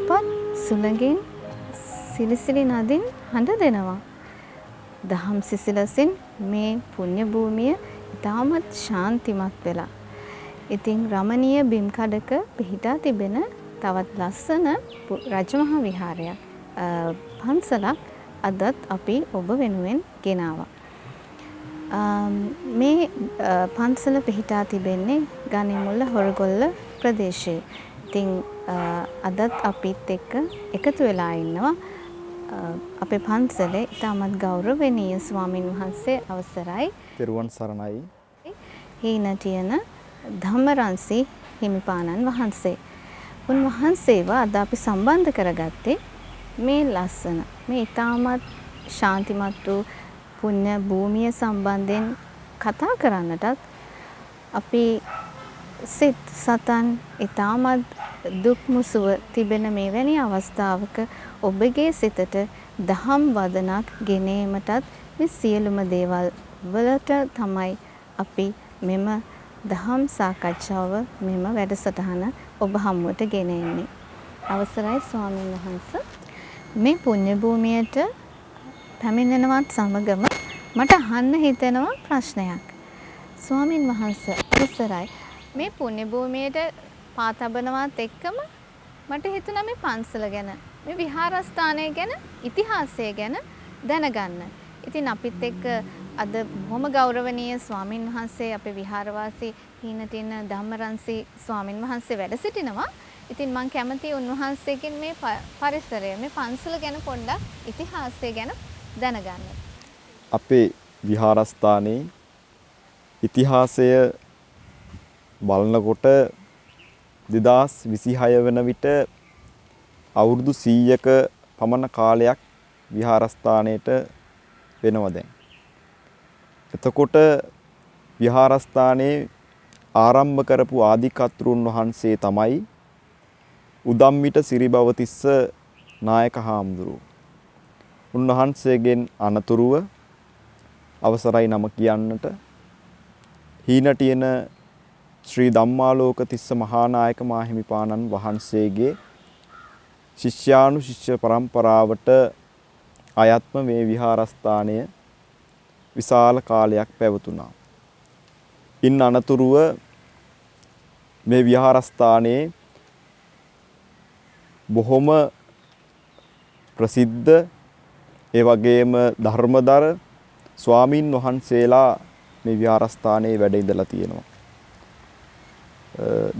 තැන්පත් සුළඟින් සිලිසිලි නදින් හඬ දෙනවා. දහම් සිසිලසින් මේ පුණ්‍ය භූමිය ඉතාමත් ශාන්තිමත් වෙලා. ඉතින් රමණීය බිම් කඩක පිහිටා තිබෙන තවත් ලස්සන රජමහා විහාරයක් පන්සලක් අදත් අපි ඔබ වෙනුවෙන් ගෙනාවා. මේ පන්සල පිහිටා තිබෙන්නේ ගණිමුල්ල හොරගොල්ල ප්‍රදේශයේ. ඉතින් අදත් අපිත් එක්ක එකතු වෙලා ඉන්නවා අපේ පන්සලේ ඉතාමත් ගෞරවනීය ස්වාමින් වහන්සේ අවසරයි. පෙරුවන් සරණයි. හීනටියන ධම්මරන්සි හිමිපාණන් වහන්සේ. උන්වහන්සේව අද අපි සම්බන්ධ කරගත්තේ මේ ලස්සන මේ ඉතාමත් ශාන්තිමත් වූ පුණ්‍ය භූමිය සම්බන්ධයෙන් කතා කරන්නටත් අපි සිත් සතන් ඉතාමත් දුක් මුසුව තිබෙන මෙවැනි අවස්ථාවක ඔබගේ සිතට දහම් වදනක් ගෙනීමටත් මේ සියලුම දේවල් වලට තමයි අපි මෙම දහම් සාකච්ඡාව මෙම වැඩසටහන ඔබ හමුවට ගෙන එන්නේ. අවසරයි ස්වාමීන් වහන්සේ. මේ පුණ්‍ය භූමියට පැමිණෙනවත් සමගම මට අහන්න හිතෙනවා ප්‍රශ්නයක්. ස්වාමීන් වහන්සේ අවසරයි. මේ පුණ්‍ය භූමියට පා තබනවත් එක්කම මට හිතුණා මේ පන්සල ගැන, මේ විහාරස්ථානය ගැන, ඉතිහාසය ගැන දැනගන්න. ඉතින් අපිත් එක්ක අද බොහොම ගෞරවනීය ස්වාමින් වහන්සේ අපේ විහාරවාසී හීනටින ධම්මරන්සි ස්වාමින් වහන්සේ වැඩ සිටිනවා. ඉතින් මම කැමතියි උන්වහන්සේගෙන් මේ පරිසරය, මේ පන්සල ගැන පොඩ්ඩක් ඉතිහාසය ගැන දැනගන්න. අපේ විහාරස්ථානයේ ඉතිහාසය බලනකොට 2026 වන විට අවුරුදු 100ක පමණ කාලයක් විහාරස්ථානයට වෙනවා දැන්. එතකොට විහාරස්ථානයේ ආරම්භ කරපු ආදිකත්රුන් වහන්සේ තමයි උදම්මිට සිරිබවතිස්ස නායක හාමුදුරුවෝ. උන්වහන්සේගෙන් අනතුරුව අවසරයි නම කියන්නට හීනටියන ශ්‍රී ධම්මාලෝක තිස්ස මහානායක මාහිමිපාණන් වහන්සේගේ ශිෂ්‍යානුශිෂ්‍ය පරම්පරාවට අයත්ම මේ විහාරස්ථානය විශාල කාලයක් පැවතුණා. ඉන් අනතුරුව මේ විහාරස්ථානයේ බොහොම ප්‍රසිද්ධ ඒ වගේම ධර්මදර ස්වාමින් වහන්සේලා මේ විහාරස්ථානයේ වැඩ ඉඳලා තියෙනවා.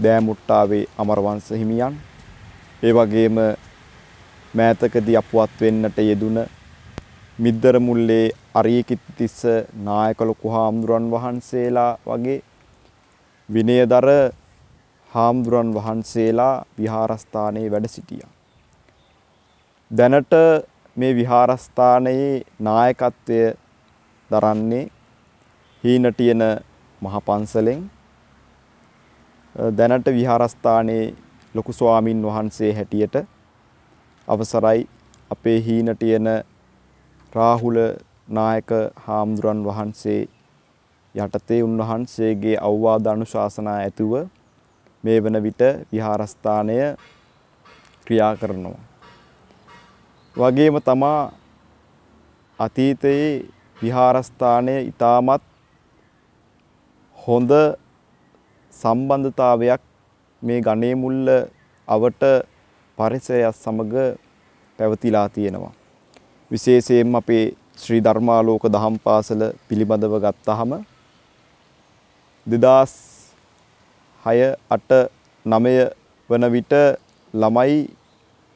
දෑමුට්ටාවේ අමරවංශ හිමියන්, ඒ වගේම මෑතකදී අපවත් වෙන්නට යෙදුන මිද්දර මුල්ලේ අරියකිත්තිස්ස නායක ලොකු හාමුදුරන් වහන්සේලා වගේ විනයදර හාමුදුරන් වහන්සේලා විහාරස්ථානයේ වැඩ සිටියා. දැනට මේ විහාරස්ථානයේ නායකත්වය දරන්නේ හීනටියන මහ පන්සලෙන්. දැනට විහාරස්ථානයේ ලොකු ස්වාමින් වහන්සේ හැටියට අවසරයි අපේ හීනටියන රාහුල නායක හාමුදුරන් වහන්සේ යටතේ උන්වහන්සේගේ අවවාද අනුශාසනා ඇතුව මේ වන විට විහාරස්ථානය ක්‍රියා කරනවා. වගේම තමා අතීතයේ විහාරස්ථානය ඊටමත් හොඳ සම්බන්ධතාවයක් මේ ගණේමුල්ල අවට පරිසරයත් සමග පැවතිලා තියෙනවා. විශේෂයෙන්ම අපේ ශ්‍රී ධර්මාලෝක දහම් පාසල පිළිබඳව ගත්තාම 2006 8 9 වන විට ළමයි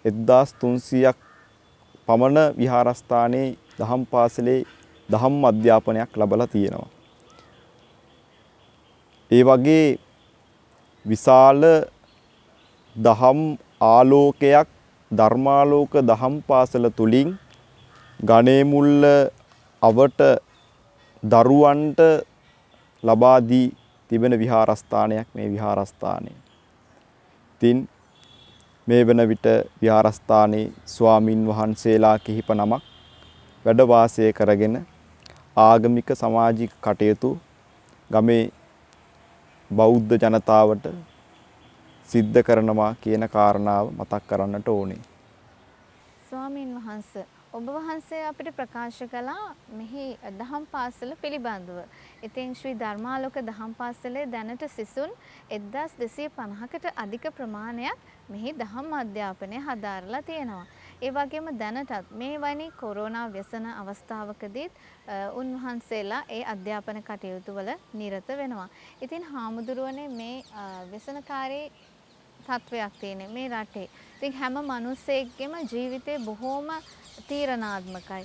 1300ක් පමණ විහාරස්ථානයේ දහම් පාසලේ දහම් අධ්‍යාපනයක් ලැබලා තියෙනවා. ඒ වගේ විශාල දහම් ආලෝකයක් ධර්මාලෝක දහම් පාසල තුලින් ගණේමුල්ල අවට දරුවන්ට ලබා දී තිබෙන විහාරස්ථානයක් මේ විහාරස්ථානය. ඉතින් මේ වන විට විහාරස්ථානයේ ස්වාමින් වහන්සේලා කිහිප නමක් වැඩ වාසය කරගෙන ආගමික සමාජික කටයුතු ගමේ බෞද්ධ ජනතාවට සිද්ධ කරනවා කියන කාරණාව මතක් කරන්නට ඕනේ. ස්වාමීන් වහන්සේ ඔබ වහන්සේ අපිට ප්‍රකාශ කළා මෙහි දහම් පාසල පිළිබඳව. ඉතින් ශ්‍රී ධර්මාලෝක දහම් පාසලේ දැනට සිසුන් 1250කට අධික ප්‍රමාණයක් මෙහි දහම් අධ්‍යාපනය හදාරලා තියෙනවා. ඒ වගේම දැනටත් මේ වැනි කොරෝනා ව්‍යසන අවස්ථාවකදීත් උන්වහන්සේලා ඒ අධ්‍යාපන කටයුතු වල නිරත වෙනවා. ඉතින් හාමුදුරුවනේ මේ ව්‍යසනකාරී තත්වයක් තියෙන මේ රටේ. ඉතින් හැම මිනිස්සෙක්ගේම ජීවිතේ බොහොම තීරණාත්මකයි.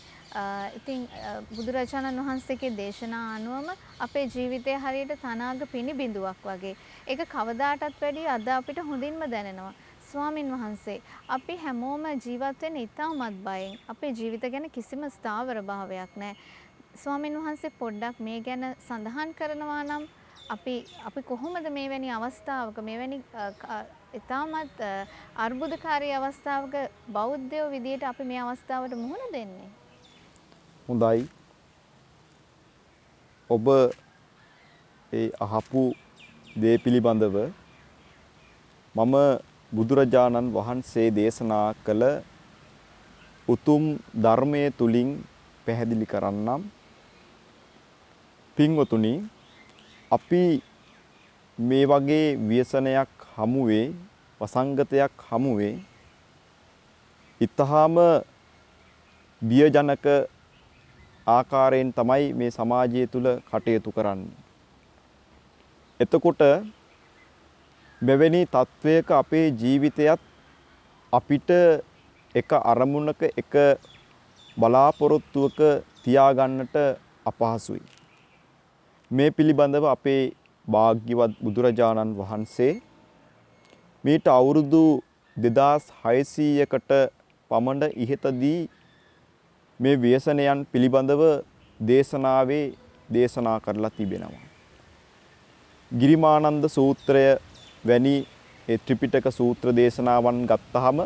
ඉතින් බුදුරජාණන් වහන්සේගේ දේශනා අනුවම අපේ ජීවිතය හරියට තනාග පිණි බිඳුවක් වගේ. ඒක කවදාටත් වැඩිය අද අපිට හොඳින්ම දැනෙනවා. ස්වාමින් වහන්සේ අපි හැමෝම ජීවත් වෙන්නේ ඉතාමත් බයෙන්. අපේ ජීවිත ගැන කිසිම ස්ථාවර භාවයක් නැහැ. ස්වාමින් වහන්සේ පොඩ්ඩක් මේ ගැන සඳහන් කරනවා නම් අපි කොහොමද මේවැනි අවස්ථාවක මේවැනි ඉතාමත් අර්බුදකාරී අවස්ථාවක බෞද්ධයෝ විදියට අපි මේ අවස්ථාවට මුහුණ දෙන්නේ? හොඳයි. ඔබ ඒ අහපු දේ පිළිබඳව මම බුදුරජාණන් වහන්සේ දේශනා කළ උතුම් ධර්මයේ තුලින් පැහැදිලි කරන්නම්. පින්වතුනි, අපි මේ වගේ ව්‍යසනයක් හමුවේ, වසංගතයක් හමුවේ ඊටාම බියජනක ආකාරයෙන් තමයි මේ සමාජය තුල කටයුතු කරන්නේ. එතකොට මෙවැනි තත්වයක අපේ ජීවිතයත් අපිට එක අරමුණක එක බලාපොරොත්තුවක තියාගන්නට අපහසුයි. මේ පිළිබඳව අපේ භාග්‍යවත් බුදුරජාණන් වහන්සේ මීට අවුරුදු 2600කට පමණ ඉහතදී මේ ව්‍යසනයන් පිළිබඳව දේශනාවේ දේශනා කරලා තිබෙනවා. ගිරිමානන්ද සූත්‍රය වැනි ඒ ත්‍රිපිටක සූත්‍ර දේශනාවන් ගත්තාම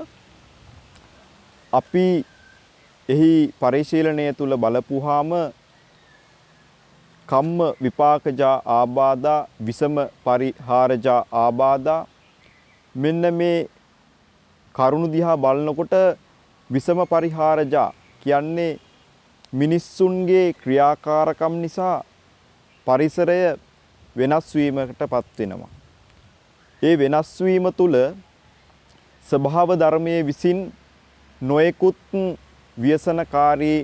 අපි එහි පරිශීලනය තුල බලපුවාම කම්ම විපාකජා ආබාධා විසම පරිහාරජා ආබාධා මෙන්න මේ කරුණු දිහා බලනකොට විසම පරිහාරජා කියන්නේ මිනිස්සුන්ගේ ක්‍රියාකාරකම් නිසා පරිසරය වෙනස් වීමකටපත් වෙනවා. ඒ වෙනස් වීම තුළ ස්වභාව ධර්මයේ විසින් නොයෙකුත් ව්‍යසනකාරී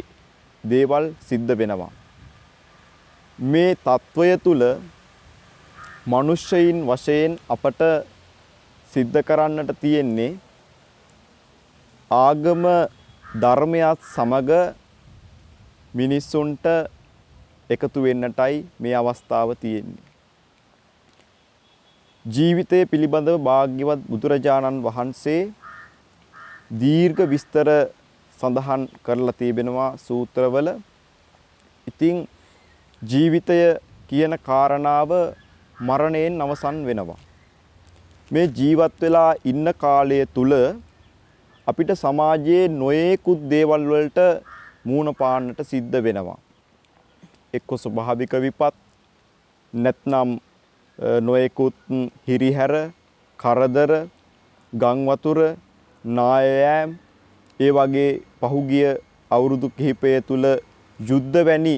දේවල් සිද්ධ වෙනවා. මේ తত্ত্বය තුල මනුෂ්‍යයින් වශයෙන් අපට සිද්ධ කරන්නට තියෙන්නේ ආගම ධර්මයත් සමග මිනිස්සුන්ට එකතු වෙන්නටයි මේ අවස්ථාව තියෙන්නේ. ජීවිතය පිළිබඳව භාග්‍යවත් බුදුරජාණන් වහන්සේ දීර්ඝ විස්තර සඳහන් කරලා තිබෙනවා සූත්‍රවල. ඉතින් ජීවිතය කියන කාරණාව මරණයෙන් අවසන් වෙනවා. මේ ජීවත් වෙලා ඉන්න කාලය තුල අපිට සමාජයේ නොයෙකුත් දේවල් වලට මූණ පාන්නට සිද්ධ වෙනවා. එක්ක ස්වභාවික විපත්, නැත්නම් නොයෙකුත් හිරිහැර, කරදර, ගම් වතුර, නායෑම්, ඒ වගේ පහුගිය අවුරුදු කිහිපය තුල යුද්ධ වැනි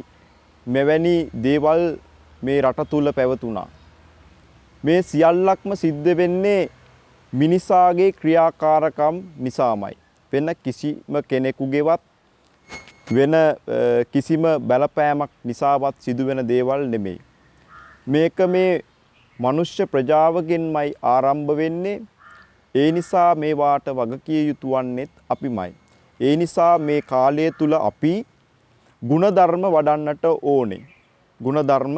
මෙවැනි දේවල් මේ රට තුල පැවතුණා. මේ සියල්ලක්ම සිද්ධ වෙන්නේ මිනිසාගේ ක්‍රියාකාරකම් නිසාමයි. වෙන කිසිම කෙනෙකුගේවත් වෙන කිසිම බලපෑමක් නිසාවත් සිදුවෙන දේවල් නෙමෙයි. මේක මේ මනුෂ්‍ය ප්‍රජාවගෙන්මයි ආරම්භ වෙන්නේ. ඒ නිසා මේවාට වගකිය යුතු වන්නේත් අපිමයි. ඒ නිසා මේ කාලය තුල අපි ගුණධර්ම වඩන්නට ඕනේ. ගුණධර්ම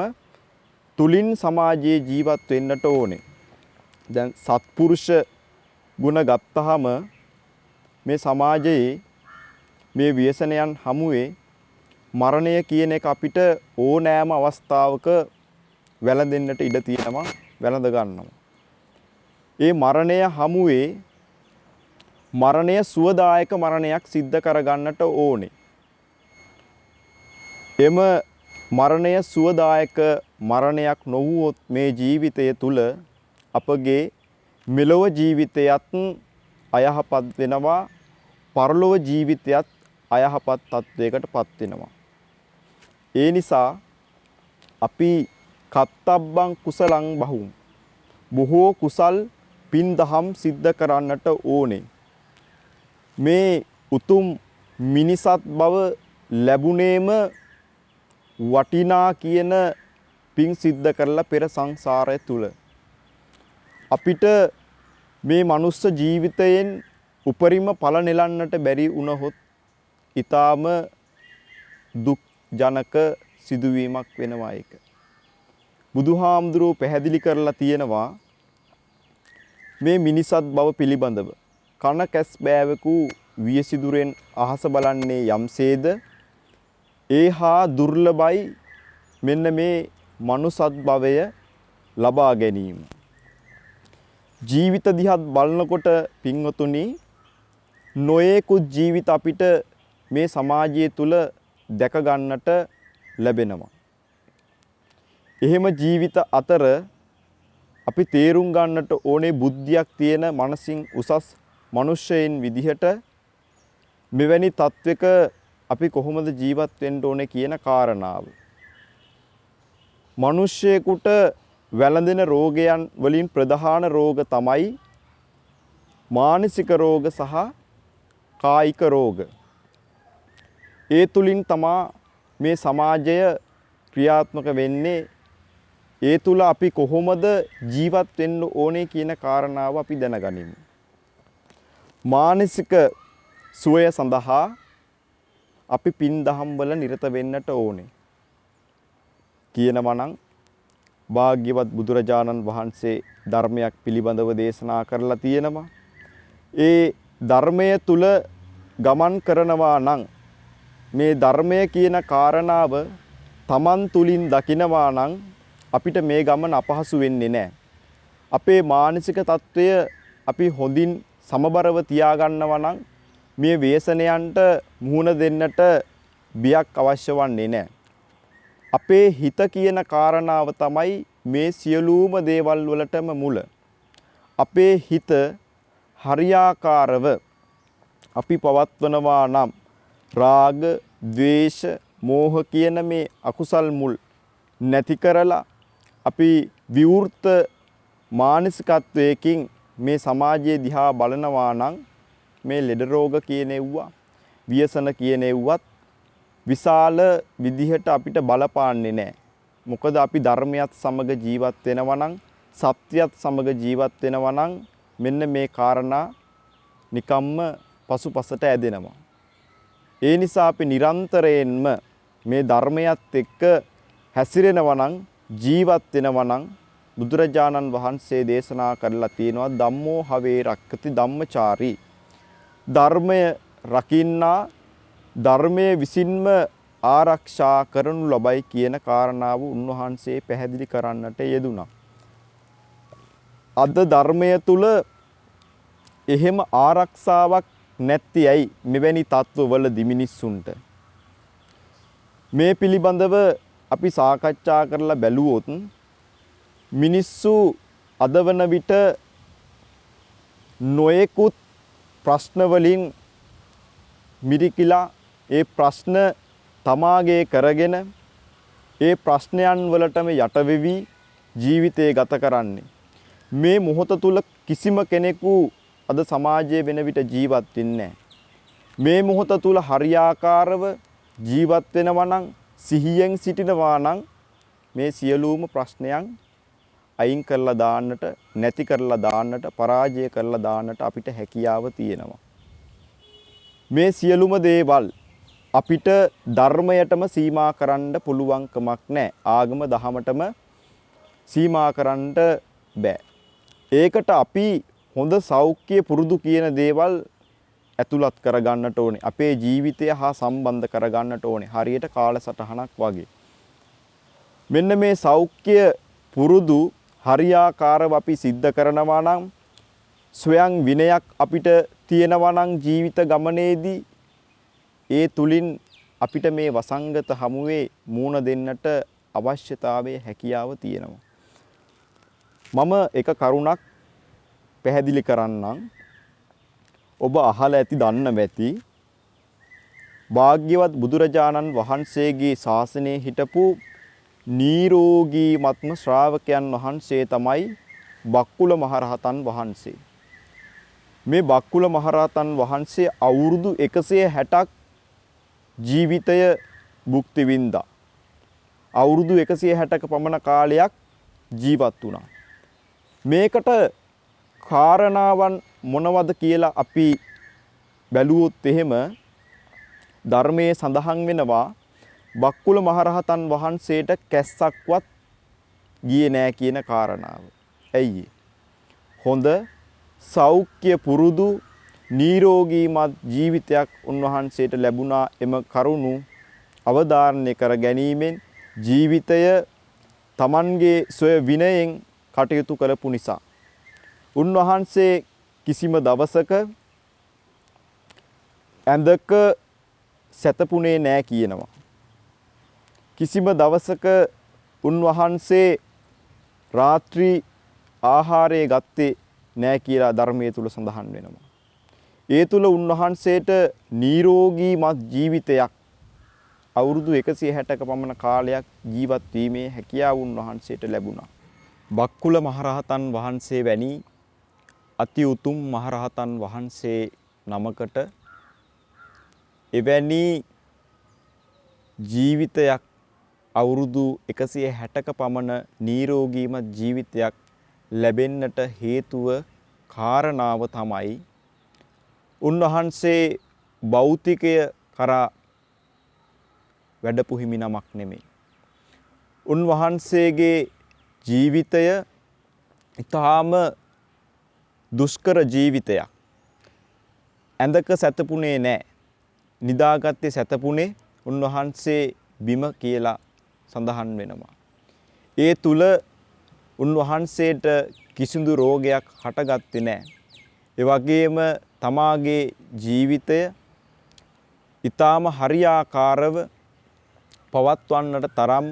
තුලින් සමාජයේ ජීවත් වෙන්නට ඕනේ. දැන් සත්පුරුෂ ගුණ ගත්තාම මේ සමාජයේ මේ ව්‍යසනයන් හමුවේ මරණය කියන එක අපිට ඕනෑම අවස්ථාවක වැළඳෙන්නට ඉඩ තියෙනවා, වැළඳ ගන්නවා. ඒ මරණය හමුවේ මරණය සුවදායක මරණයක් සිද්ධ කරගන්නට ඕනේ. එම මරණය සුවදායක මරණයක් නොවුවොත් මේ ජීවිතය තුල අපගේ මෙලොව ජීවිතයත් අයහපත් වෙනවා, පරලොව ජීවිතයත් අයහපත් තත්වයකට පත් වෙනවා. ඒ නිසා අපි කත්තබ්බං කුසලං බහුම්, බොහෝ කුසල් පින් දහම් සිද්ධ කරන්නට ඕනේ. මේ උතුම් මිනිසත් බව ලැබුණේම වටිනා කියන පින් සිද්ධ කරලා පෙර සංසාරය තුල. අපිට මේ මනුස්ස ජීවිතයෙන් උපරිම ඵල නෙලන්නට බැරි වුණහොත් ඊටාම දුක් ජනක සිදුවීමක් වෙනවා ඒක. බුදුහාමුදුරුවෝ පැහැදිලි කරලා තියෙනවා මේ මිනිසත් බව පිළිබඳව. කන කැස් බෑවකු වියසිදුරෙන් අහස බලන්නේ යම්සේද ඒහා දුර්ලභයි මෙන්න මේ මනුසත් භවය ලබා ගැනීම. ජීවිත දිහත් බලනකොට පින්වතුනි නොයෙකුත් ජීවිත අපිට මේ සමාජය තුල දැක ගන්නට ලැබෙනවා. එහෙම ජීවිත අතර අපි තේරුම් ගන්නට ඕනේ බුද්ධියක් තියෙන මනසින් උසස් මිනිසෙයින් විදිහට මෙවැනි තත්වයක අපි කොහොමද ජීවත් වෙන්න ඕනේ කියන කාරණාව. මිනිස්සෙකුට වැළඳෙන රෝගයන් වලින් ප්‍රධාන රෝග තමයි මානසික රෝග සහ කායික රෝග. ඒ තුලින් තමා මේ සමාජය ක්‍රියාත්මක වෙන්නේ. ඒ තුල අපි කොහොමද ජීවත් වෙන්න ඕනේ කියන කාරණාව අපි දැනගනිමු. මානසික සුවය සඳහා අපි පින් දහම් වල නිරත වෙන්නට ඕනේ. කියනවා නම් භාග්‍යවත් බුදුරජාණන් වහන්සේ ධර්මයක් පිළිබඳව දේශනා කරලා තියෙනවා. ඒ ධර්මය තුල ගමන් කරනවා නම් මේ ධර්මය කියන කාරණාව තමන් තුලින් දකිනවා නම් අපිට මේ ගමන අපහසු වෙන්නේ නැහැ. අපේ මානසික తত্ত্বය අපි හොඳින් සමබරව තියාගන්නවා නම් මේ ව්‍යසනයන්ට මුහුණ දෙන්නට බියක් අවශ්‍ය වන්නේ නැහැ. අපේ හිත කියන කාරණාව තමයි මේ සියලුම දේවල් වලටම මුල. අපේ හිත හරියාකාරව අපි පවත්වනවා නම් රාග, ద్వේෂ, මෝහ කියන මේ අකුසල් මුල් නැති කරලා අපි විවෘත මානසිකත්වයකින් මේ සමාජයේ දිහා බලනවා නම් මේ ලෙඩ රෝග කියන ඒවා, ව්‍යසන කියන ඒවත් විශාල විදිහට අපිට බලපාන්නේ නැහැ. මොකද අපි ධර්මයත් සමග ජීවත් වෙනවා නම්, සත්‍යයත් සමග ජීවත් වෙනවා නම් මෙන්න මේ කාරණා නිකම්ම පසුපසට ඇදෙනවා. ඒ නිසා අපි නිරන්තරයෙන්ම මේ ධර්මයත් එක්ක හැසිරෙනවා නම්, ජීවත් වෙනවා නම් බුදුරජාණන් වහන්සේ දේශනා කරලා තියෙනවා ධම්මෝ හවේ රක්කති ධම්මචාරී. ධර්මය රකින්නා ධර්මයේ විසින්ම ආරක්ෂා කරනු ලබයි කියන කාරණාව උන්වහන්සේ පැහැදිලි කරන්නට යෙදුණා. අද ධර්මය තුල එහෙම ආරක්ෂාවක් නැති ඇයි මෙවැනි තත්ත්වවලදී මිනිස්සුන්ට? මේ පිළිබඳව අපි සාකච්ඡා කරලා බැලුවොත් මිනිස්සු අද වන විට නොයෙකුත් ප්‍රශ්න වලින් මිරිකිලා ඒ ප්‍රශ්න තමාගේ කරගෙන ඒ ප්‍රශ්නයන් වලටම යට වෙවි ජීවිතය ගත කරන්නේ. මේ මොහොත තුල කිසිම කෙනෙකු අද සමාජයේ වෙන විට ජීවත් වෙන්නේ නැහැ. මේ මොහොත තුල හරියාකාරව ජීවත් වෙනවා නම්, සිහියෙන් සිටිනවා නම් මේ සියලුම ප්‍රශ්නයන් අයින් කරලා දාන්නට, නැති කරලා දාන්නට, පරාජය කරලා දාන්නට අපිට හැකියාව තියෙනවා. මේ සියලුම දේවල් අපිට ධර්මයටම සීමා කරන්න පුළුවන්කමක් නැහැ. ආගම දහමටම සීමා කරන්න බෑ. ඒකට අපි හොඳ සෞඛ්‍ය පුරුදු කියන දේවල් ඇතුළත් කරගන්නට ඕනේ. අපේ ජීවිතය හා සම්බන්ධ කරගන්නට ඕනේ. හරියට කාලසටහනක් වගේ. මෙන්න මේ සෞඛ්‍ය පුරුදු හරියාකාරව අපි සිද්ධ කරනවා නම්, ස්වයං විනයක් අපිට තියෙනවා නම් ජීවිත ගමනේදී ඒ තුලින් අපිට මේ වසංගත හමුවේ මූණ දෙන්නට අවශ්‍යතාවයේ හැකියාව තියෙනවා. මම එක කරුණක් පැහැදිලි කරන්නම්. ඔබ අහලා ඇති දන්නව ඇති. භාග්‍යවත් බුදුරජාණන් වහන්සේගේ ශාසනයේ හිටපු නිරෝගීමත්ම ශ්‍රාවකයන් වහන්සේ තමයි බක්කුල මහරහතන් වහන්සේ. මේ බක්කුල මහරහතන් වහන්සේ අවුරුදු 160ක් ජීවිතය භුක්ති විඳා. අවුරුදු 160ක පමණ කාලයක් ජීවත් වුණා. මේකට කාරණාවන් මොනවද කියලා අපි බැලුවොත් එහෙම ධර්මයේ සඳහන් වෙනවා බක්කුල මහරහතන් වහන්සේට කැස්සක්වත් ගියේ නෑ කියන කාරණාව. ඇයි? හොඳ සෞඛ්‍ය පුරුදු නිරෝගීමත් ජීවිතයක් උන්වහන්සේට ලැබුණා. එම කරුණු අවධාරණය කර ගැනීමෙන් ජීවිතය Tamanගේ සොය විනයෙන් කටයුතු කරපු නිසා උන්වහන්සේ කිසිම දවසක ඇඳක සැතපුනේ නෑ කියනවා. කිසිම දවසක උන්වහන්සේ රාත්‍රී ආහාරය ගත්තේ නෑ කියලා ධර්මයේ තුල සඳහන් වෙනවා. ඒ තුල උන්වහන්සේට නිරෝගීමත් ජීවිතයක් අවුරුදු 160ක පමණ කාලයක් ජීවත් වීමේ හැකියාව උන්වහන්සේට ලැබුණා. බක්කුල මහරහතන් වහන්සේ වැනි අති උතුම් මහරහතන් වහන්සේ නමකට එවැනි ජීවිතයක් අවුරුදු 160ක පමණ නිරෝගීමත් ජීවිතයක් ලැබෙන්නට හේතුව කාරණාව තමයි උන්වහන්සේ භෞතිකය කරා වැඩපු හිමි නමක් නෙමෙයි. උන්වහන්සේගේ ජීවිතය ඊටාම දුෂ්කර ජීවිතයක්. ඇඳක සැතපුනේ නැහැ. නිදාගත්තේ සැතපුනේ උන්වහන්සේ බිම කියලා සඳහන් වෙනවා. ඒ තුල උන්වහන්සේට කිසිදු රෝගයක් හටගත්තේ නැහැ. ඒ වගේම තමාගේ ජීවිතය ඊටාම හරියාකාරව පවත්වන්නට තරම්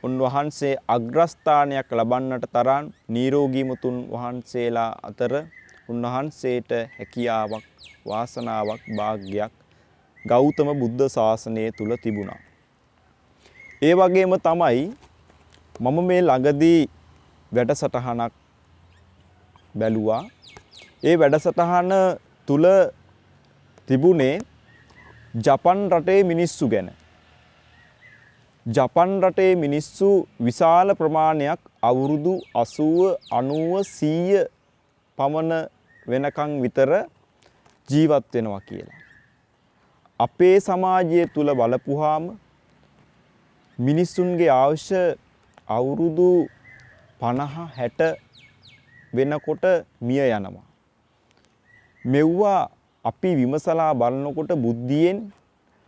උන්වහන්සේ අග්‍රස්ථානයක් ලබන්නට තරම් නිරෝගී මුතුන් වහන්සේලා අතර උන්වහන්සේට හැකියාවක් වාසනාවක් වාග්යක් ගෞතම බුද්ධ ශාසනය තුල තිබුණා. ඒ වගේම තමයි මම මේ ළඟදී වැඩසටහනක් බැලුවා. ඒ වැඩසටහන තුල තිබුණේ ජපන් රටේ මිනිස්සු ගැන. ජපන් රටේ මිනිස්සු විශාල ප්‍රමාණයක් අවුරුදු 80 90 100 පමණ වෙනකන් විතර ජීවත් වෙනවා කියලා. අපේ සමාජය තුල බලපුවාම මිනිස්සුන්ගේ ආයුෂ අවුරුදු 50 60 වෙනකොට මිය යනවා. මෙව්වා අපි විමසලා බලනකොට බුද්ධියෙන්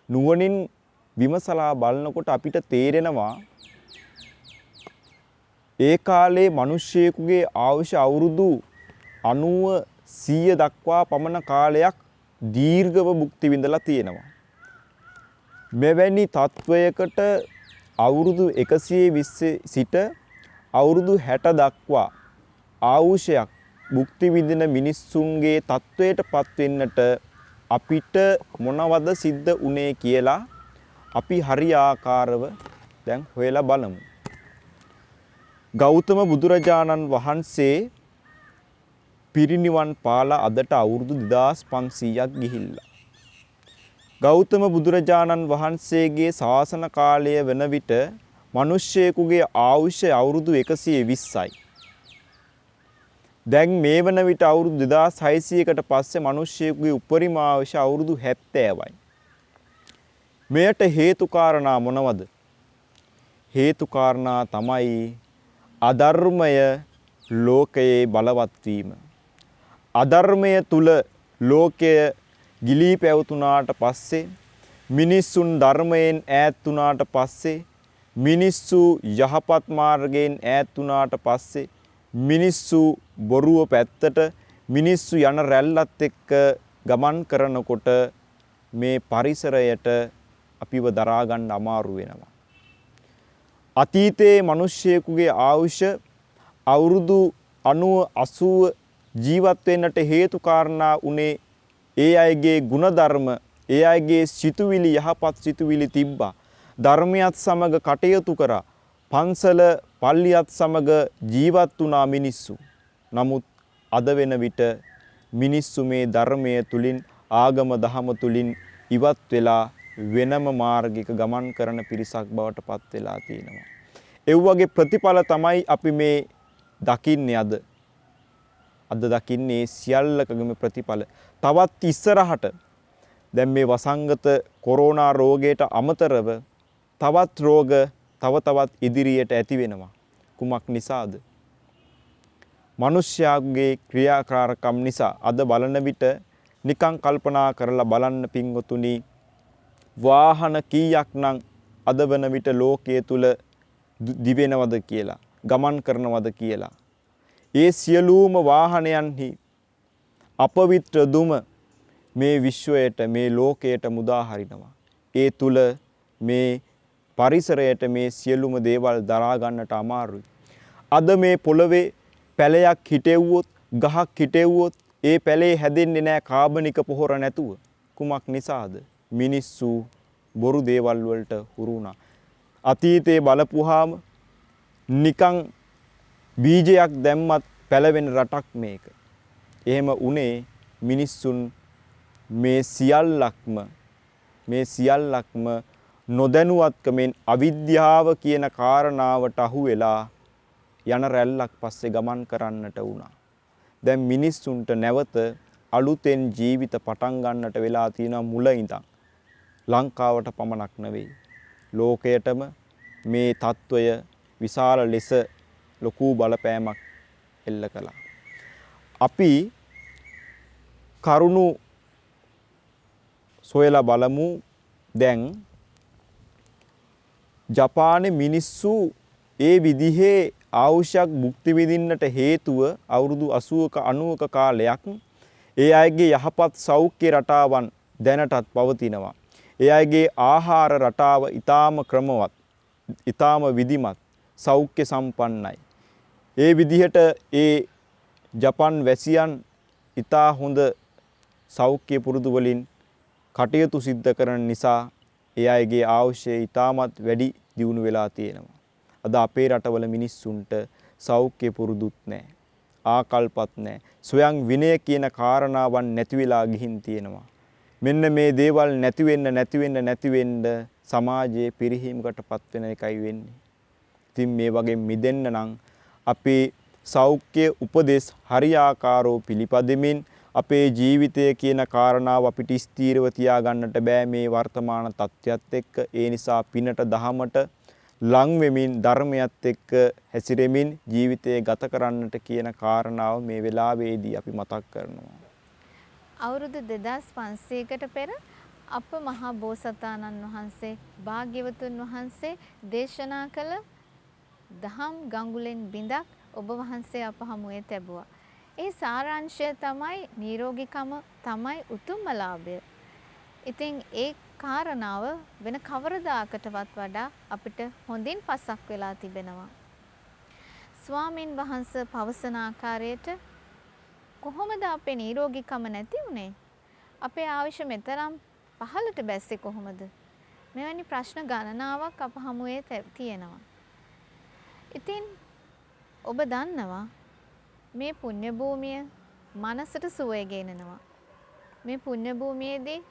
නුවණින් විමසලා බලනකොට අපිට තේරෙනවා ඒ කාලේ මිනිස්සෙකුගේ ආයුෂ අවුරුදු 90 100 දක්වා පමණ කාලයක් දීර්ඝව භුක්ති විඳලා තියෙනවා. මෙවැනි තත්වයකට අවුරුදු 120 සිට අවුරුදු 60 දක්වා ආයුෂයක් භුක්ති විඳින මිනිස්සුන්ගේ තත්වයටපත් වෙන්නට අපිට මොනවද සිද්ධ උනේ කියලා අපි හරියාකාරව දැන් හොයලා බලමු. ගෞතම බුදුරජාණන් වහන්සේ පිරිනිවන් පාලා අදට අවුරුදු 2500ක් ගිහිල්ලා. ගෞතම බුදුරජාණන් වහන්සේගේ ශාසන කාලය වන විට මිනිස්සෙකුගේ ආයුෂ අවුරුදු 120යි. දැන් මේ වන විට අවුරුදු 2600කට පස්සේ මිනිස්සෙකුගේ උපරිම ආයුෂ අවුරුදු 70යි. මෙයට හේතු කාරණා මොනවද? හේතු කාරණා තමයි අධර්මය ලෝකයේ බලවත් වීම. අධර්මය තුල ලෝකය ගිලී පැවතුනාට පස්සේ මිනිස්සුන් ධර්මයෙන් ඈත් වුණාට පස්සේ මිනිස්සු යහපත් මාර්ගයෙන් ඈත් වුණාට පස්සේ මිනිස්සු බොරුව පැත්තට මිනිස්සු යන රැල්ලත් එක්ක ගමන් කරනකොට මේ පරිසරයට අපිව දරා ගන්න අමාරු වෙනවා. අතීතයේ මිනිස්සෙකුගේ ආයුෂ අවුරුදු 90 80 ජීවත් වෙන්නට හේතු කාරණා උනේ ඒ අයගේ ಗುಣධර්ම, ඒ අයගේ සිතුවිලි යහපත් සිතුවිලි තිබ්බා. ධර්මයත් සමග කටයුතු කරා. පන්සල පල්ලියත් සමග ජීවත් වුණා මිනිස්සු. නමුත් අද වෙන විට මිනිස්සු මේ ධර්මය තුලින් ආගම දහම තුලින් ඉවත් වෙලා වෙනම මාර්ගයක ගමන් කරන පිරිසක් බවට පත් වෙලා තියෙනවා. ඒ වගේ ප්‍රතිඵල තමයි අපි මේ දකින්නේ අද. අද දකින්නේ සියල්ලකගම ප්‍රතිඵල. තවත් ඉස්සරහට දැන් මේ වසංගත කොරෝනා රෝගයට අමතරව තවත් රෝග තවත් ඉදිරියට ඇති වෙනවා. කුමක් නිසාද? මිනිස්යාගේ ක්‍රියාකාරකම් නිසා. අද බලන විට නිකං කල්පනා කරලා බලන්න පින්වතුනි, වාහන කීයක්නම් අද වන විට ලෝකයේ තුල දිවෙනවද කියලා, ගමන් කරනවද කියලා. ඒ සියලුම වාහනයන්හි අපවිත්‍ර දුම මේ විශ්වයට, මේ ලෝකයට මුදා හරිනවා. ඒ තුල මේ පරිසරයට මේ සියලුම දේවල් දරා ගන්නට අමාරුයි. අද මේ පොළවේ පැලයක් හිටෙව්වොත්, ගහක් හිටෙව්වොත් ඒ පැලේ හැදෙන්නේ නැහැ කාබනික පොහොර නැතුව. කුමක් නිසාද? මිනිස්සු බොරු දේවල් වලට හුරු වුණා. අතීතේ බලපුවාම නිකං බීජයක් දැම්මත් පැලවෙන රටක් මේක. එහෙම උනේ මිනිස්සුන් මේ සියල්ලක්ම නොදැනුවත්කමෙන් අවිද්‍යාව කියන කාරණාවට අහු වෙලා යන රැල්ලක් පස්සේ ගමන් කරන්නට වුණා. දැන් මිනිස්සුන්ට නැවත අලුතෙන් ජීවිත පටන් ගන්නට වෙලා තියෙන මුල ඉඳන් ලංකාවට පමණක් නෙවෙයි ලෝකයටම මේ తত্ত্বය විශාල ලෙස ලොකු බලපෑමක් එල්ල කළා. අපි කරුණු සොයලා බලමු. දැන් ජපානයේ මිනිස්සු ඒ විදිහේ ආවුෂයක් භුක්ති විඳින්නට හේතුව අවුරුදු 80ක 90ක කාලයක් ඒ අයගේ යහපත් සෞඛ්‍ය රටාවන් දැනටත් පවතිනවා. ඒ අයගේ ආහාර රටාව ඊටාම ක්‍රමවත්, ඊටාම විධිමත්, සෞඛ්‍ය සම්පන්නයි. ඒ විදිහට ඒ ජපන් වැසියන් ඊටා හොඳ සෞඛ්‍ය පුරුදු වලින් කටයුතු සිද්ධ කරන නිසා ඒ අයගේ ආයුෂය ඊටමත් වැඩි දියුණු වෙලා තියෙනවා. අද අපේ රටවල මිනිස්සුන්ට සෞඛ්‍ය පුරුදුත් නැහැ. ආකල්පත් නැහැ. ස්වයං විනය කියන කාරණාවන් නැති වෙලා ගිහින් තියෙනවා. මෙන්න මේ දේවල් නැති වෙන්න සමාජයේ පිරිහීමකටපත් වෙන එකයි වෙන්නේ. ඉතින් මේ වගේ මිදෙන්න නම් අපේ සෞඛ්‍ය උපදෙස් හරියාකාරව පිළිපදෙමින් අපේ ජීවිතය කියන කාරණාව අපිට ස්ථීරව තියාගන්නට බෑ මේ වර්තමාන තත්ත්වයට එක්ක. ඒ නිසා පිනට දහමට ලං වෙමින් ධර්මයත් එක්ක හැසිරෙමින් ජීවිතය ගත කරන්නට කියන කාරණාව මේ වෙලාවේදී අපි මතක් කරනවා. අවුරුදු 2500කට පෙර අප මහා බෝසතාණන් වහන්සේ භාග්‍යවතුන් වහන්සේ දේශනා කළ දහම් ගඟුලෙන් බිඳක් ඔබ වහන්සේ අප හමුවේ තැබුවා. ඒ සාරාංශය තමයි නිරෝගීකම තමයි උතුම්ම ලාභය. ඉතින් ඒ කාරණාව වෙන කවරදාකටවත් වඩා අපිට හොඳින් පසක් වෙලා තිබෙනවා. ස්වාමින් වහන්සේ පවසන ආකාරයට කොහොමද අපේ නිරෝගීකම නැති වුනේ? අපේ ආයුෂ මෙතරම් පහළට බැස්සේ කොහොමද? මෙවැනි ප්‍රශ්න ගණනාවක් අප හමුවේ තියෙනවා. ඉතින් ඔබ දන්නවා මේ පුණ්‍ය භූමිය මනසට සුවය ගෙනනවා. මේ පුණ්‍ය භූමියේදී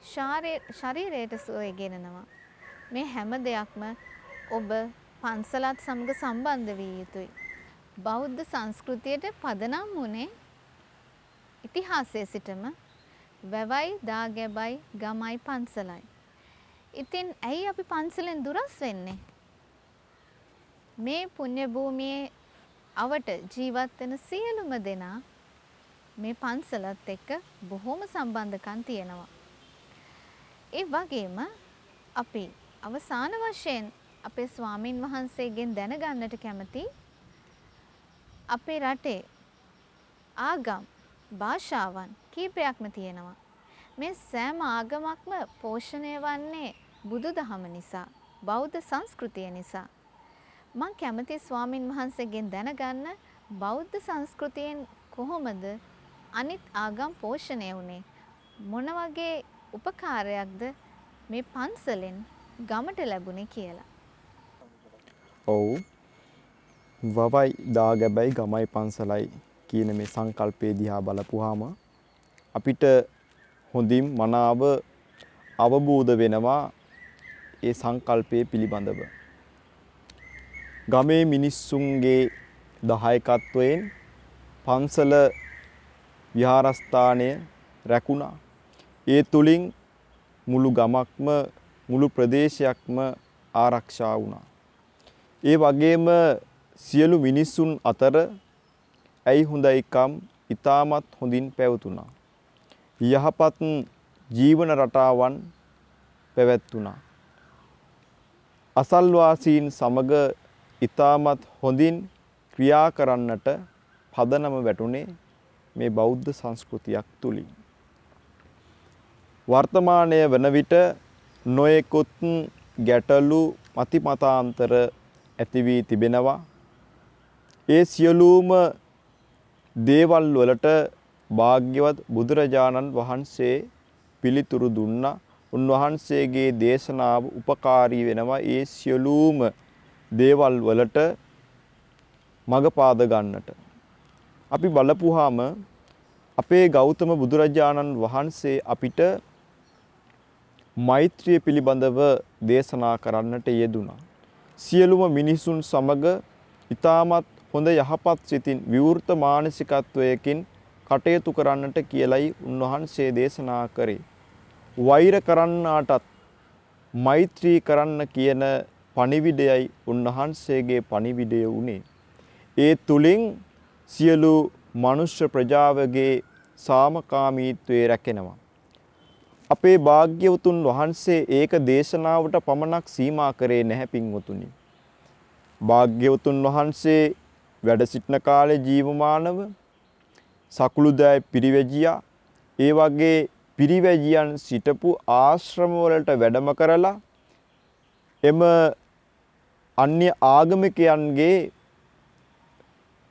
ශරීරයට සුවය ගෙනනවා. මේ හැම දෙයක්ම ඔබ පන්සලත් සමග සම්බන්ධ විය යුතුයි. බෞද්ධ සංස්කෘතියට පදනම් වුණේ ඉතිහාසයේ සිටම වැවයි, දාගැබයි, ගමයි, පන්සලයි. ඉතින් ඇයි අපි පන්සලෙන් දුරස් වෙන්නේ? මේ පුණ්‍ය භූමියේ අවට ජීවත් වෙන සියලුම දෙනා මේ පන්සලත් එක්ක බොහොම සම්බන්ධකම් තියෙනවා. ඒ වගේම අපි අවසාන වශයෙන් අපේ ස්වාමින් වහන්සේගෙන් දැනගන්නට කැමති අපේ රටේ ආගම් භාෂාවන් කීපයක්ම තියෙනවා. මේ සෑම ආගමක්ම පෝෂණය වන්නේ බුදුදහම නිසා, බෞද්ධ සංස්කෘතිය නිසා. මං කැමති ස්වාමින් වහන්සේගෙන් දැනගන්න බෞද්ධ සංස්කෘතියෙන් කොහොමද අනිත් ආගම් පෝෂණය වුණේ මොන වගේ උපකාරයක්ද මේ පන්සලෙන් ගමට ලැබුණේ කියලා. ඔව්. වවයි දාගැබයි ගමයි පන්සලයි කියන මේ සංකල්පය දිහා බලපුවාම අපිට හොඳින් මනාව අවබෝධ වෙනවා ඒ සංකල්පයේ පිළිබඳව. ගමේ මිනිස්සුන්ගේ දහයකත්වයෙන් පන්සල විහාරස්ථානය රැකුණා. ඒ තුලින් මුළු ගමක්ම මුළු ප්‍රදේශයක්ම ආරක්ෂා වුණා. ඒ වගේම සියලු මිනිසුන් අතර ඇයි හොඳයිකම් ඊටමත් හොඳින් පැවතුණා. යහපත් ජීවන රටාවන් පැවැත්ුණා. අසල්වාසීන් සමග ඊටමත් හොඳින් ක්‍රියා කරන්නට පදනම වැටුනේ මේ බෞද්ධ සංස්කෘතියක් තුලින්. වර්තමානයේ වන විට නොයෙකුත් ගැටලු මතිමතාන්තර ඇති වී තිබෙනවා. ඒ සියලුම දේවල් වලට භාග්‍යවත් බුදුරජාණන් වහන්සේ පිළිතුරු දුන්නා. උන්වහන්සේගේ දේශනාව උපකාරී වෙනවා ඒ සියලුම දේවල් වලට මඟ පාද ගන්නට. අපි බලපුවාම අපේ ගෞතම බුදුරජාණන් වහන්සේ අපිට මෛත්‍රිය පිළිබඳව දේශනා කරන්නට යෙදුණා. සියලුම මිනිසුන් සමග ඊටමත් හොඳ යහපත් සිතින් විවෘත මානසිකත්වයකින් කටයුතු කරන්නට කියලයි උන්වහන්සේ දේශනා කරේ. වෛර කරන්නාටත් මෛත්‍රී කරන්න කියන පණිවිඩයයි උන්වහන්සේගේ පණිවිඩය උනේ. ඒ තුලින් සියලු මනුෂ්‍ය ප්‍රජාවගේ සාමකාමීත්වයේ රැකෙනවා. අපේ භාග්‍යවතුන් වහන්සේ ඒක දේශනාවට පමණක් සීමා කරේ නැහැ පින්වතුනි. භාග්‍යවතුන් වහන්සේ වැඩ සිටින කාලේ ජීවමානව සකුළුදෑයි පිරිවැජියා ඒ වගේ පිරිවැජියන් සිටපු ආශ්‍රම වලට වැඩම කරලා එම අන්‍ය ආගමිකයන්ගේ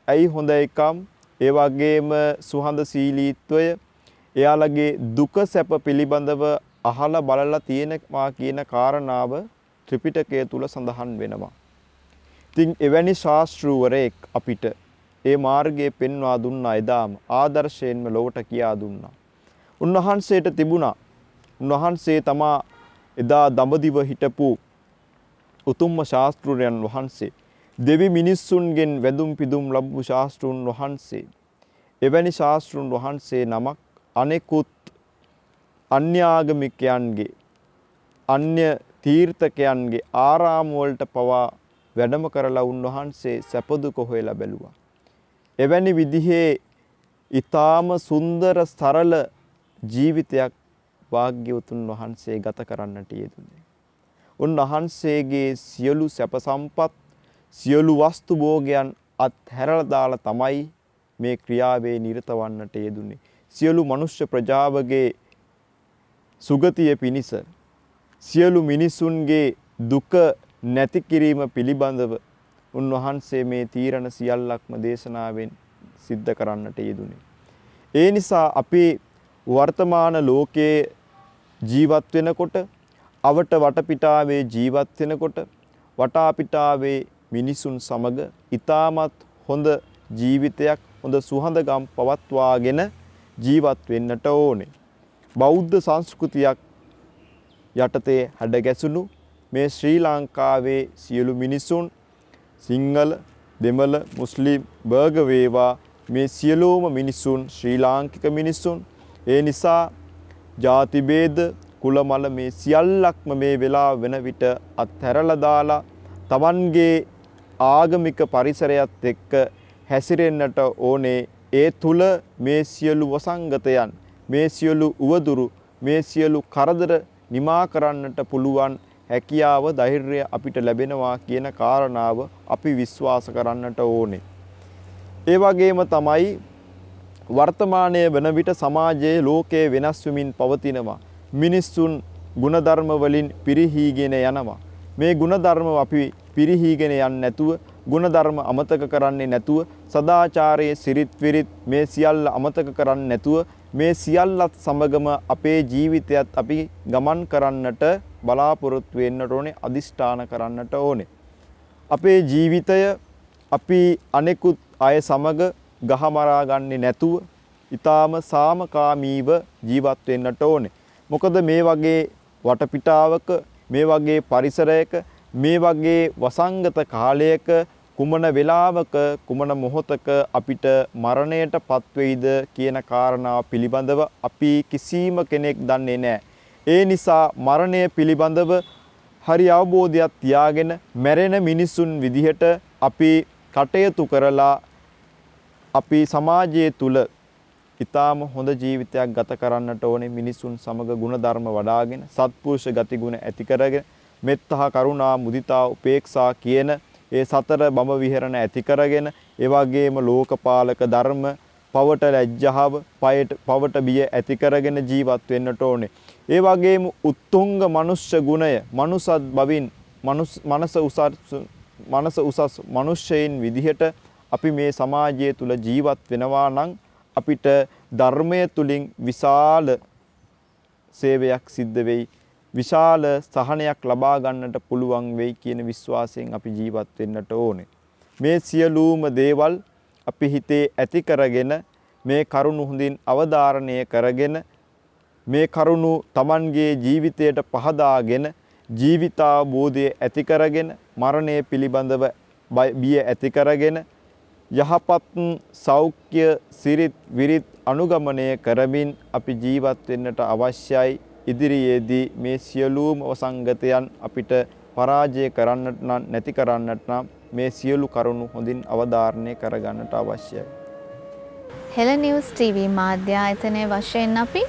ඇයි හොඳයිකම් ඒ වගේම සුහඳ සීලීත්වය එයාලගේ දුක සැප පිළිබඳව අහලා බලලා තියෙනවා කියන කාරණාව ත්‍රිපිටකය තුල සඳහන් වෙනවා. ඉතින් එවැනි ශාස්ත්‍රූවරයෙක් අපිට ඒ මාර්ගයේ පෙන්වා දුන්නා එදාම ආදර්ශයෙන්ම ලොවට කියා දුන්නා. උන්වහන්සේට තිබුණා උන්වහන්සේ තමා එදා දඹදිව හිටපු උතුම්ම ශාස්ත්‍රූරයන් වහන්සේ දෙවි මිනිස්සුන්ගෙන් වැඳුම් පිදුම් ලැබු ශාස්ත්‍රූන් වහන්සේ. එවැනි ශාස්ත්‍රූන් වහන්සේ නමක් අනෙකුත් අන්‍ය ආගමිකයන්ගේ අන්‍ය තීර්ථකයන්ගේ ආරාම වලට පවා වැඩම කරලා උන්වහන්සේ සැපදුක හොයලා බැලුවා. එවැනි විදිහේ ඊටාම සුන්දර සරල ජීවිතයක් වාග්යවතුන් වහන්සේ ගත කරන්නට යෙදුනේ. උන්වහන්සේගේ සියලු සැප සම්පත් සියලු වස්තු භෝගයන් අත්හැරලා දාලා තමයි මේ ක්‍රියාවේ නිරත වන්නට යෙදුනේ. සියලු මනුෂ්‍ය ප්‍රජාවගේ සුගතිය පිණිස සියලු මිනිසුන්ගේ දුක නැති කිරීම පිළිබඳව උන්වහන්සේ මේ තීරණ සියල්ලක්ම දේශනාවෙන් සිද්ධ කරන්නට යෙදුනේ. ඒ නිසා අපි වර්තමාන ලෝකයේ ජීවත් වෙනකොට අවට වටපිටාවේ ජීවත් වෙනකොට වටාපිටාවේ මිනිසුන් සමග ඊටමත් හොඳ ජීවිතයක් හොඳ සුහඳගම් පවත්වාගෙන ජීවත් වෙන්නට ඕනේ. බෞද්ධ සංස්කෘතියක් යටතේ හැඩගැසුණු මේ ශ්‍රී ලංකාවේ සියලු මිනිසුන් සිංහල දෙමළ මුස්ලිම් බර්ග වේවා මේ සියලුම මිනිසුන් ශ්‍රී ලාංකික මිනිසුන් ඒ නිසා ಜಾති ભેද කුල මල මේ සියල්ලක්ම මේ වෙලාව වෙන විට අත්හැරලා දාලා Tamanගේ ආගමික පරිසරයත් එක්ක හැසිරෙන්නට ඕනේ. ඒ තුල මේ සියලු වසංගතයන් මේ සියලු උවදුරු මේ සියලු කරදර නිමා කරන්නට පුළුවන් හැකියාව ධෛර්යය අපිට ලැබෙනවා කියන කාරණාව අපි විශ්වාස කරන්නට ඕනේ. ඒ වගේම තමයි වර්තමානයේ වන විට සමාජයේ ලෝකයේ වෙනස් වෙමින් පවතිනවා. මිනිස්සුන් ಗುಣධර්ම වලින් පිරිහීගෙන යනවා. මේ ಗುಣධර්ම අපි පිරිහීගෙන යන්නේ නැතුව ගුණධර්ම අමතක කරන්නේ නැතුව සදාචාරයේ සිරිත් විරිත් මේ සියල්ල අමතක කරන්නේ නැතුව මේ සියල්ලත් සමගම අපේ ජීවිතයත් අපි ගමන් කරන්නට බලාපොරොත්තු වෙන්නට ඕනේ, අදිෂ්ඨාන කරන්නට ඕනේ. අපේ ජීවිතය අපි අනෙකුත් අය සමග ගහමරා ගන්නේ නැතුව ඊටාම සාමකාමීව ජීවත් වෙන්නට ඕනේ. මොකද මේ වගේ වටපිටාවක, මේ වගේ පරිසරයක, මේ වගේ වසංගත කාලයක කුමන වෙලාවක කුමන මොහොතක අපිට මරණයට පත්වෙයිද කියන කාරණාව පිළිබඳව අපි කිසිම කෙනෙක් දන්නේ නැහැ. ඒ නිසා මරණය පිළිබඳව හරි අවබෝධයක් තියාගෙන මැරෙන මිනිසුන් විදිහට අපි කටයුතු කරලා අපි සමාජයේ තුල ඊටාම හොඳ ජීවිතයක් ගත කරන්නට ඕනේ. මිනිසුන් සමග ගුණධර්ම වඩාගෙන සත්පුරුෂ ගතිගුණ ඇති කරගෙන මෙත්තා කරුණා මුදිතා උපේක්ෂා කියන ඒ සතර බඹ විහරණ ඇති කරගෙන ඒ වගේම ලෝකපාලක ධර්ම පවට ලැජ්ජාව පවට බිය ඇති කරගෙන ජීවත් වෙන්නට ඕනේ. ඒ වගේම උත්තුංග මනුෂ්‍ය ගුණය මනුසත් බවින් මනස උසස් මනුෂ්‍යයින් විදිහට අපි මේ සමාජය තුල ජීවත් වෙනවා නම් අපිට ධර්මය තුලින් විශාල සේවයක් සිද්ධ වෙයි. විශාල සහනයක් ලබා ගන්නට පුළුවන් වෙයි කියන විශ්වාසයෙන් අපි ජීවත් වෙන්නට ඕනේ. මේ සියලුම දේවල් අපි හිතේ ඇති කරගෙන මේ කරුණු හොඳින් අවධාරණය කරගෙන මේ කරුණු Tamanගේ ජීවිතයට පහදාගෙන ජීවිතාවබෝධය ඇති කරගෙන මරණය පිළිබඳව බිය ඇති කරගෙන යහපත් සෞඛ්‍ය සිරිත් විරිත් අනුගමනය කරමින් අපි ජීවත් වෙන්නට අවශ්‍යයි. ඉදිරියේදී මේ සියලුම වසංගතයන් අපිට පරාජය කරන්නට නම් නැති කරන්නට නම් මේ සියලු කරුණු හොඳින් අවධාරණය කරගන්නට අවශ්‍යයි. හෙළ නිවුස් ටීවී මාධ්‍ය ආයතනයේ වශයෙන් අපි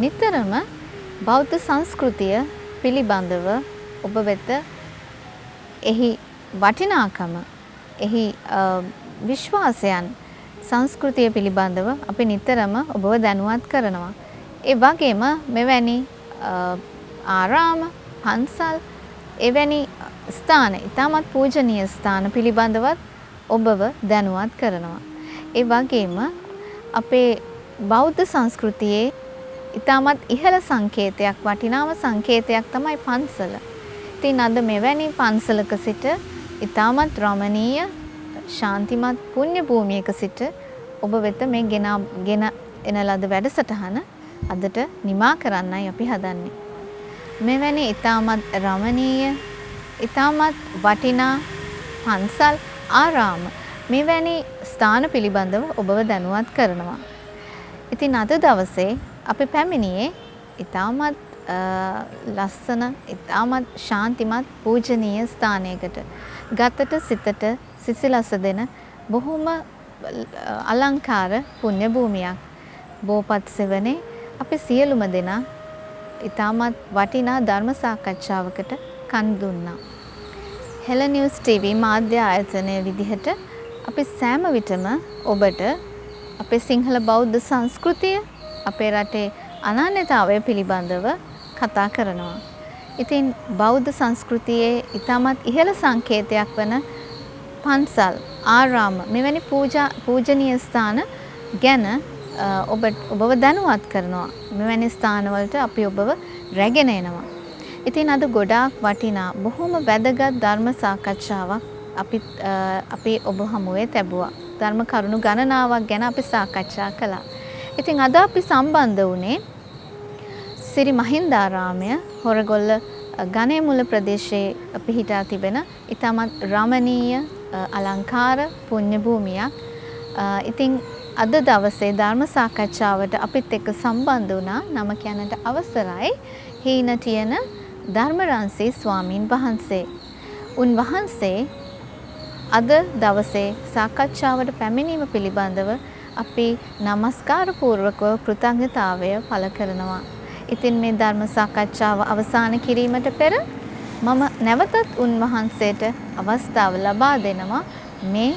නිතරම බෞද්ධ සංස්කෘතිය පිළිබඳව ඔබ වෙත එහි වටිනාකම, එහි විශ්වාසයන්, සංස්කෘතිය පිළිබඳව අපි නිතරම ඔබව දැනුවත් කරනවා. ඒ වගේම මෙවැනි ආරාම, පන්සල්, එවැනි ස්ථාන, ඉතාමත් පූජනීය ස්ථාන පිළිබඳවත් ඔබව දැනුවත් කරනවා. ඒ වගේම අපේ බෞද්ධ සංස්කෘතියේ ඉතාමත් ඉහළ සංකේතයක්, වටිනාම සංකේතයක් තමයි පන්සල. ඉතින් අද මෙවැනි පන්සලක සිට ඉතාමත් රමණීය, ශාන්තිමත් පුණ්‍ය භූමියක සිට ඔබ වෙත මේ ගෙන එන ලද වැඩසටහන අදට නිමා කරන්නයි අපි හදන්නේ. මෙවැනි ඉතාමත් රමණීය, ඉතාමත් වටිනා පන්සල්, ආරාම, මෙවැනි ස්ථාන පිළිබඳව ඔබව දැනුවත් කරනවා. ඉතින් අද දවසේ අපි පැමිණියේ ඉතාමත් ලස්සන, ඉතාමත් ශාන්තිමත් පූජනීය ස්ථානයකට. ගතට සිතට සිසිලස දෙන බොහොම අලංකාර පුණ්‍ය භූමියක්. බෝපත් සෙවනේ අපි සියලුම දෙනා ඉතාමත් වටිනා ධර්ම සාකච්ඡාවකට කන් දුන්නා. හෙළ නිවුස් ටීවී මාධ්‍ය ආයතනයේ විදිහට අපි සෑම විටම ඔබට අපේ සිංහල බෞද්ධ සංස්කෘතිය, අපේ රටේ අනන්‍යතාවය පිළිබඳව කතා කරනවා. ඉතින් බෞද්ධ සංස්කෘතියේ ඉතාමත් ඉහළ සංකේතයක් වන පන්සල්, ආරාම, මෙවැනි පූජනීය ස්ථාන ගැන ඔබව දැනුවත් කරනවා. මෙවැනි ස්ථානවලට අපි ඔබව රැගෙන එනවා. ඉතින් අද ගොඩාක් වටිනා, බොහොම වැදගත් ධර්ම සාකච්ඡාවක් අපි ඔබ හමුවේ තැබුවා. ධර්ම කරුණු ගණනාවක් ගැන අපි සාකච්ඡා කළා. ඉතින් අද අපි සම්බන්ධ වුණේ සිරි මහින්දාරාමය, හොරගොල්ල ගණේමුල ප්‍රදේශයේ පිහිටා තිබෙන ඉතාමත් රමණීය අලංකාර පුණ්‍ය භූමියක්. ඉතින් අද දවසේ ධර්ම සාකච්ඡාවට අපිත් එක්ක සම්බන්ධ වුණා. නම කියන්නට අවසරයි හීනටියන ධර්මරන්සී ස්වාමීන් වහන්සේ. උන්වහන්සේ අද දවසේ සාකච්ඡාවට පැමිණීම පිළිබඳව අපි නමස්කාර පූර්වකව කෘතඥතාවය පළ කරනවා. ඉතින් මේ ධර්ම සාකච්ඡාව අවසන් කිරීමට පෙර මම නැවතත් උන්වහන්සේට අවස්ථාව ලබා දෙනවා මේ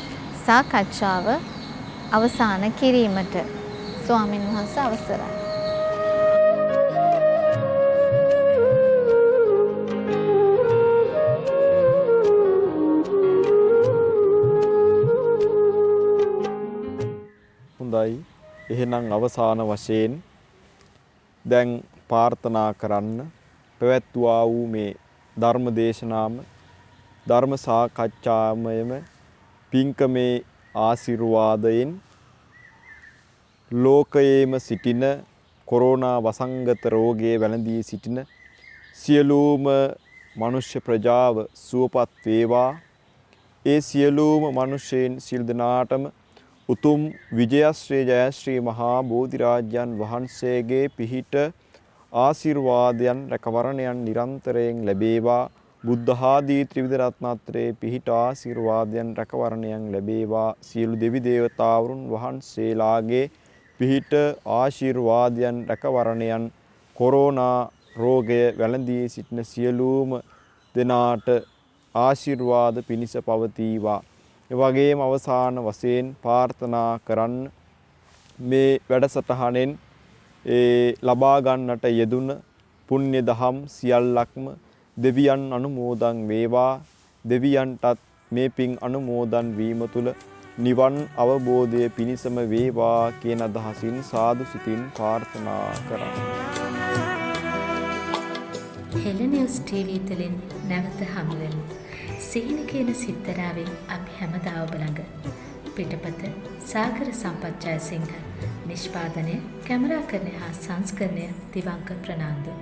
සාකච්ඡාව අවසන් කිරීමට. ස්වාමීන් වහන්සේ අවසරයි. හොඳයි. එහෙනම් අවසාන වශයෙන් දැන් ප්‍රාර්ථනා කරන්න පැවැත්වුවා වූ මේ ධර්ම දේශනාම ධර්ම සාකච්ඡාමයම පින්කමේ ආශිර්වාදයෙන් ලෝකයේම සිටින කොරෝනා වසංගත රෝගයේ වැළඳී සිටින සියලුම මනුෂ්‍ය ප්‍රජාව සුවපත් වේවා. ඒ සියලුම මනුෂ්‍යයන් සියලු දෙනාටම උතුම් විජයශ්‍රී ජයශ්‍රී මහා බෝධිරාජයන් වහන්සේගේ පිහිට ආශිර්වාදයන් රැකවරණයන් නිරන්තරයෙන් ලැබේවා. බුද්ධ ආදී ත්‍රිවිධ රත්නත්‍රයේ පිහිට ආශිර්වාදයන් රැකවරණයන් ලැබේවා. සියලු දෙවි දේවතාවුන් වහන්සේලාගේ පිහිට ආශිර්වාදයන් රැකවරණයන් කොරෝනා රෝගය වැළඳී සිටින සියලුම දෙනාට ආශිර්වාද පිණිස පවතිවා. ඒ වගේම අවසාන වශයෙන් ප්‍රාර්ථනා කරන්න මේ වැඩසටහනෙන් ලබා ගන්නට යෙදුන පුණ්‍ය දහම් සියල්ලක්ම දෙවියන් අනුමෝදන් වේවා. දෙවියන්ටත් මේ පින් අනුමෝදන් වීම තුළ නිවන් අවබෝධය පිණිසම වේවා කියන අදහසින් සාදු සිතින් ප්‍රාර්ථනා කරමි. හෙලනියුස් ටීවී තුළින් නැවත හමුවෙමු. සිහින කියන සිත්තරාවෙන් අපි හැමදාම ඔබ ළඟ. පිටපත සාගර සම්පත් ජයසිංහ. නිෂ්පාදනය කැමරාකරණය හා සංස්කරණය දිවංක ප්‍රනාන්දු.